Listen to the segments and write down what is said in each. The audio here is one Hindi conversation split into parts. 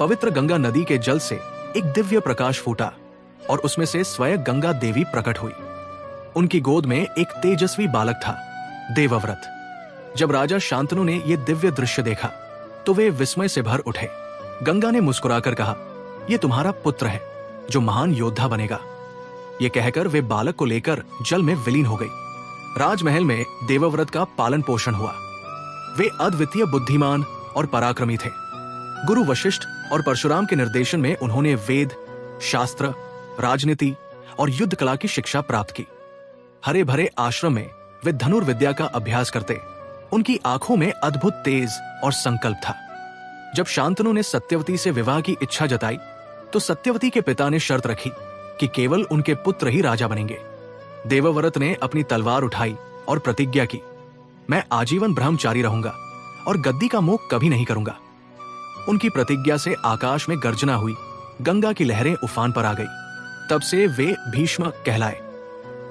पवित्र गंगा नदी के जल से एक दिव्य प्रकाश फूटा और उसमें से स्वयं गंगा देवी प्रकट हुई। उनकी गोद में एक तेजस्वी बालक था, देवव्रत। जब राजा शांतनु ने यह दिव्य दृश्य देखा तो वे विस्मय से भर उठे। गंगा ने मुस्कुराकर कहा, यह तुम्हारा पुत्र है जो महान योद्धा बनेगा। ये कहकर वे बालक को लेकर जल में विलीन हो गई। राजमहल में देवव्रत का पालन पोषण हुआ। वे अद्वितीय बुद्धिमान और पराक्रमी थे। गुरु वशिष्ठ और परशुराम के निर्देशन में उन्होंने वेद, शास्त्र, राजनीति और युद्ध कला की शिक्षा प्राप्त की। हरे भरे आश्रम में वे धनुर्विद्या का अभ्यास करते। उनकी आंखों में अद्भुत तेज और संकल्प था। जब शांतनु ने सत्यवती से विवाह की इच्छा जताई तो सत्यवती के पिता ने शर्त रखी कि केवल उनके पुत्र ही राजा बनेंगे। देवव्रत ने अपनी तलवार उठाई और प्रतिज्ञा की, मैं आजीवन ब्रह्मचारी रहूंगा और गद्दी का मोह कभी नहीं करूंगा। उनकी प्रतिज्ञा से आकाश में गर्जना हुई, गंगा की लहरें उफान पर आ गई। तब से वे भीष्म कहलाए।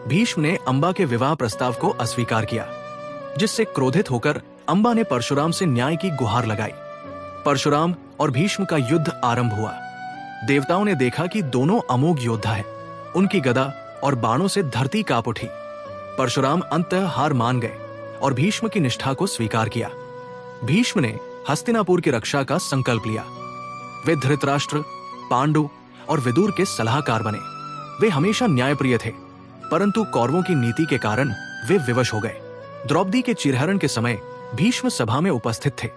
भीष्म ने अंबा के विवाह प्रस्ताव को अस्वीकार किया, जिससे क्रोधित होकर अंबा ने परशुराम से न्याय की गुहार लगाई। परशुराम और भीष्म का युद्ध आरंभ हुआ। देवताओं ने देखा कि दोनों अमोघ योद्धा हैं। उनकी गदा और बाणों से धरती कांप उठी। परशुराम अंततः हार मान गए और भीष्म की निष्ठा को स्वीकार किया। भीष्म ने हस्तिनापुर की रक्षा का संकल्प लिया। वे धृतराष्ट्र, पांडु और विदुर के सलाहकार बने। वे हमेशा न्यायप्रिय थे, परंतु कौरवों की नीति के कारण वे विवश हो गए। द्रौपदी के चिरहरण के समय भीष्म सभा में उपस्थित थे,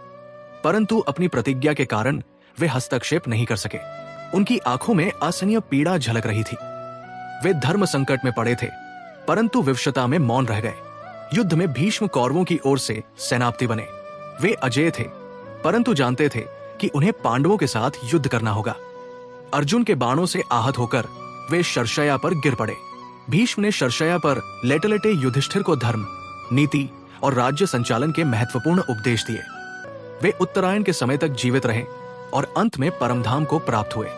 परंतु अपनी प्रतिज्ञा के कारण वे हस्तक्षेप नहीं कर सके। उनकी आंखों में असहनीय पीड़ा झलक रही थी। वे धर्म संकट में पड़े थे, परंतु विवशता में मौन रह गए। युद्ध में भीष्म कौरवों की ओर से सेनापति बने। वे अजेय थे, परंतु जानते थे कि उन्हें पांडवों के साथ युद्ध करना होगा। अर्जुन के बाणों से आहत होकर वे शर्षया पर गिर पड़े। भीष्म ने शर्षया पर लेटे लेटे युधिष्ठिर को धर्म, नीति और राज्य संचालन के महत्वपूर्ण उपदेश दिए। वे उत्तरायण के समय तक जीवित रहे और अंत में परमधाम को प्राप्त हुए।